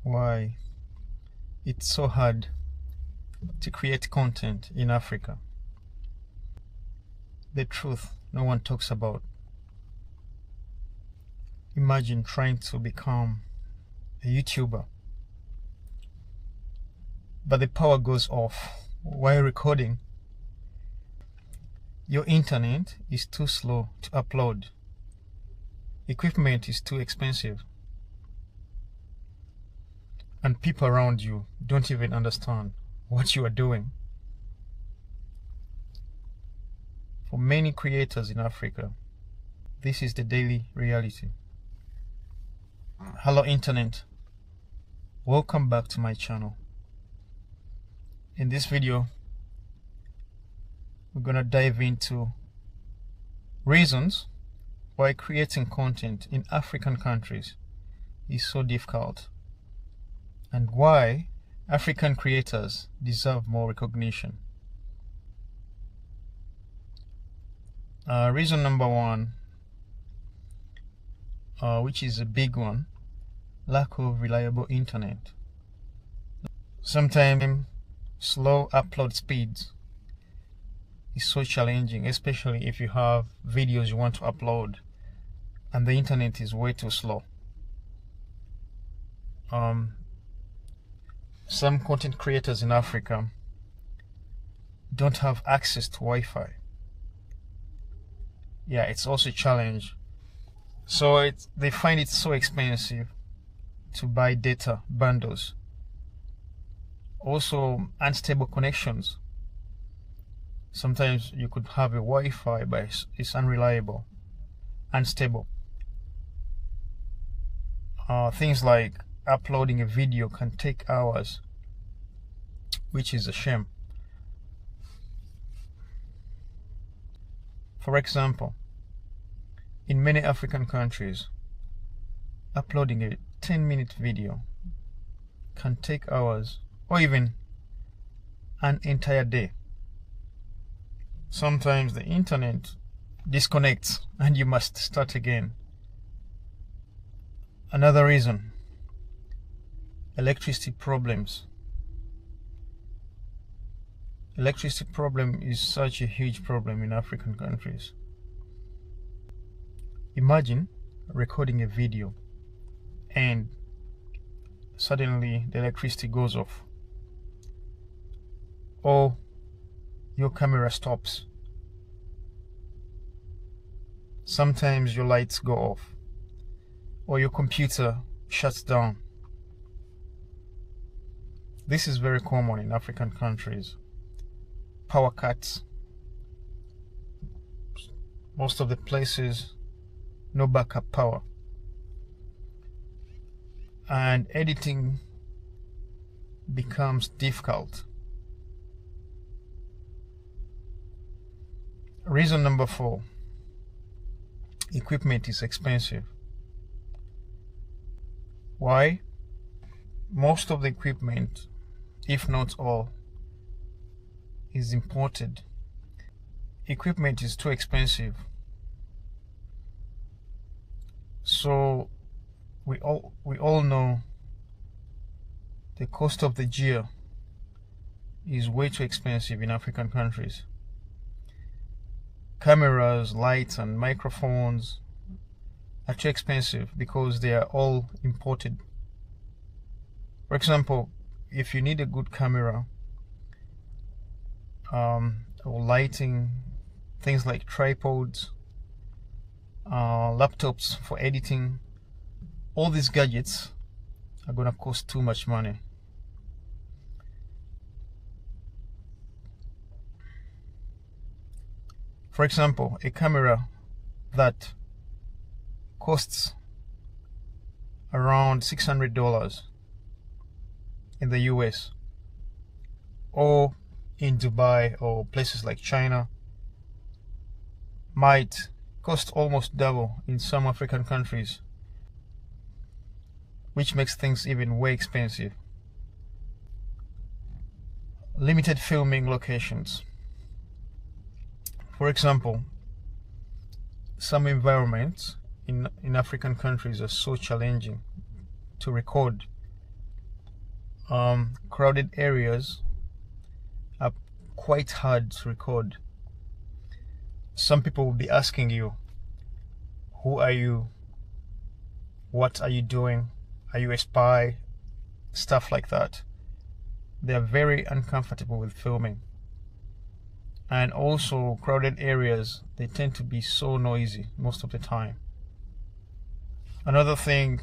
why it's so hard to create content in Africa. The truth no one talks about. Imagine trying to become a YouTuber, but the power goes off while recording. Your internet is too slow to upload. Equipment is too expensive. And people around you don't even understand what you are doing. For many creators in Africa, this is the daily reality. Hello Internet, welcome back to my channel. In this video, we're gonna dive into reasons why creating content in African countries is so difficult, and why African creators deserve more recognition. Reason number one, which is a big one, lack of reliable internet. Sometimes slow upload speeds is so challenging, especially if you have videos you want to upload and the internet is way too slow. Some content creators in Africa don't have access to Wi-Fi. Yeah, it's also a challenge. So they find it so expensive to buy data bundles. Also, unstable connections. Sometimes you could have a Wi-Fi, but it's unreliable, unstable. Things like uploading a video can take hours, which is a shame. For example, in many African countries, uploading a 10-minute video can take hours or even an entire day. Sometimes the internet disconnects and you must start again. Another reason, electricity problems. Electricity problem is such a huge problem in African countries. Imagine recording a video and suddenly the electricity goes off, or your camera stops. Sometimes your lights go off, or your computer shuts down. This is very common in African countries. Power cuts. Most of the places, no backup power. And editing becomes difficult. Reason number 4, equipment is expensive. Why? Most of the equipment, if not all, is imported. Equipment is too expensive. So we all know the cost of the gear is way too expensive in African countries. Cameras, lights, and microphones are too expensive because they are all imported. For example, if you need a good camera, or lighting, things like tripods, laptops for editing, all these gadgets are gonna cost too much money. For example, a camera that costs around $600 in the US, or in Dubai or places like China, might cost almost double in some African countries, which makes things even way expensive. Limited filming locations. For example, some environments in African countries are so challenging to record crowded areas are quite hard to record. Some people will be asking you, who are you? What are you doing? Are you a spy? Stuff like that. They are very uncomfortable with filming. And also crowded areas, they tend to be so noisy most of the time. Another thing,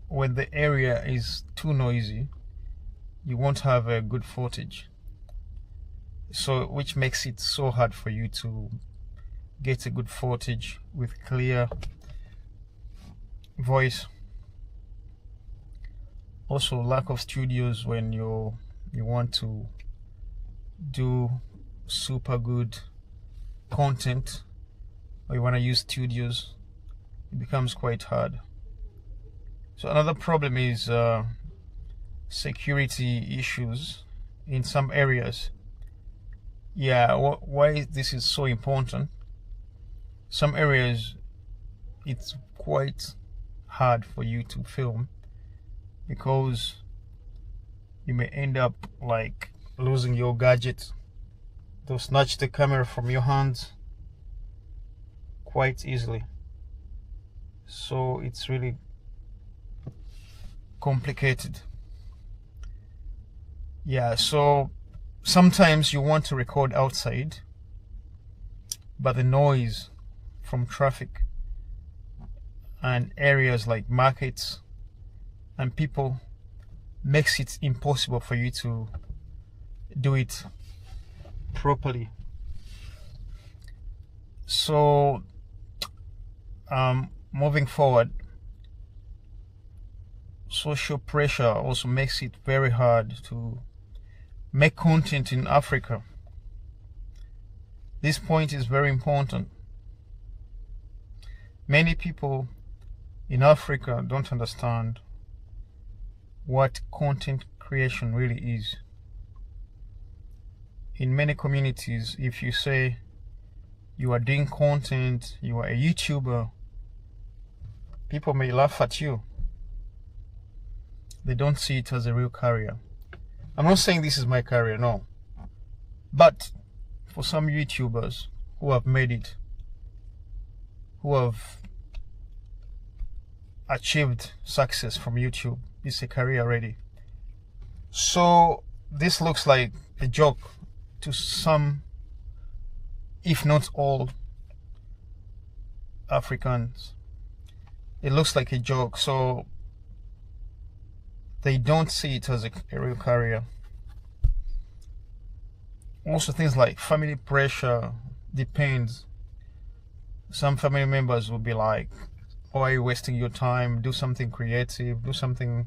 when the area is too noisy, you won't have a good footage. So which makes it so hard for you to get a good footage with clear voice. Also, lack of studios when you want to do super good content, or you want to use studios, it becomes quite hard. So another problem is security issues in some areas. Yeah, why this is so important? Some areas it's quite hard for you to film because you may end up like losing your gadget. They'll snatch the camera from your hands quite easily. So it's really complicated. Yeah, so sometimes you want to record outside, but the noise from traffic and areas like markets and people makes it impossible for you to do it properly. So moving forward, social pressure also makes it very hard to make content in Africa. This point is very important. Many people in Africa don't understand what content creation really is. In many communities, if you say you are doing content, you are a YouTuber, people may laugh at you. They don't see it as a real career. I'm not saying this is my career, no. But for some YouTubers who have made it, who have achieved success from YouTube, it's a career already. So this looks like a joke to some, if not all, Africans. It looks like a joke, so they don't see it as a real career. Also, things like family pressure depends. Some family members will be like, why are you wasting your time? Do something creative, do something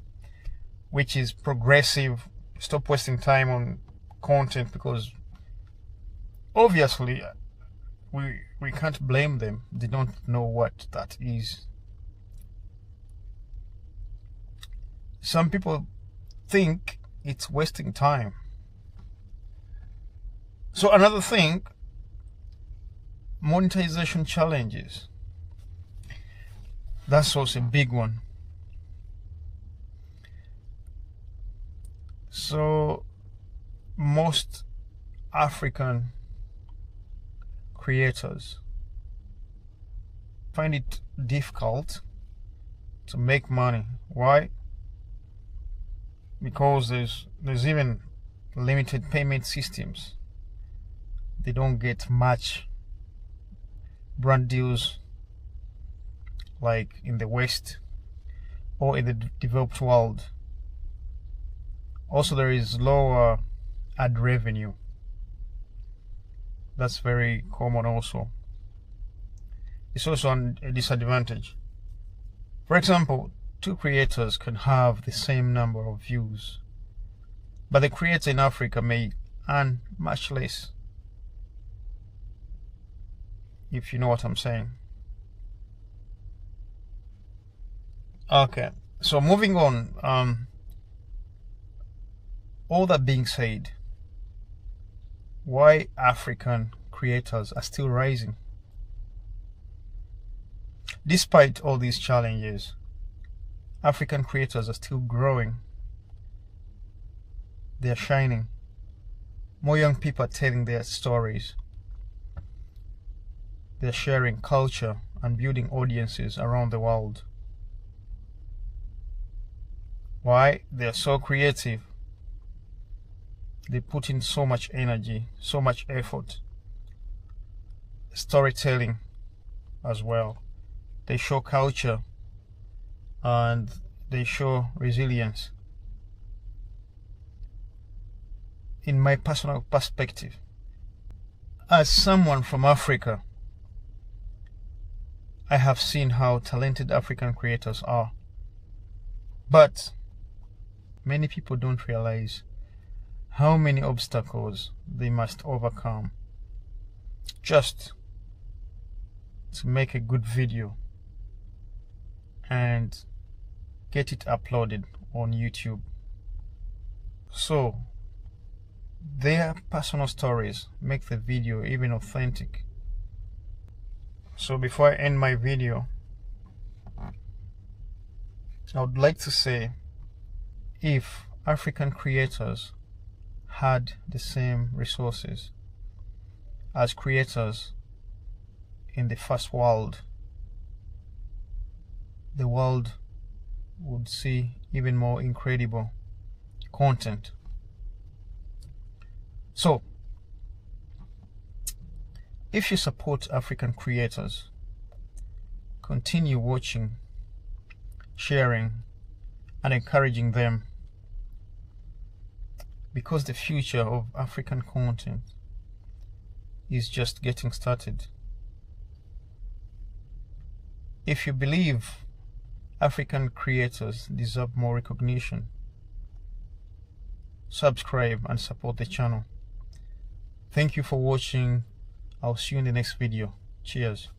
which is progressive. Stop wasting time on content, because obviously we can't blame them. They don't know what that is. Some people think it's wasting time. So another thing, monetization challenges. That's also a big one. So most African creators find it difficult to make money. Why? Because there's even limited payment systems. They don't get much brand deals like in the West or in the developed world. Also, there is lower ad revenue. That's very common also. It's also a disadvantage. For example, two creators can have the same number of views, but the creator in Africa may earn much less, if you know what I'm saying. Okay, so moving on, all that being said, why African creators are still rising? Despite all these challenges, African creators are still growing. they're shining. More young people are telling their stories. They're sharing culture and building audiences around the world. Why? They're so creative. They put in so much energy, so much effort. Storytelling as well. They show culture and they show resilience. In my personal perspective, as someone from Africa, I have seen how talented African creators are. But many people don't realize how many obstacles they must overcome just to make a good video and get it uploaded on YouTube. So their personal stories make the video even authentic. So before I end my video, I would like to say, if African creators had the same resources as creators in the first world, the world would see even more incredible content. So, if you support African creators, continue watching, sharing, and encouraging them, because the future of African content is just getting started. If you believe African creators deserve more recognition, subscribe and support the channel. Thank you for watching. I'll see you in the next video. Cheers.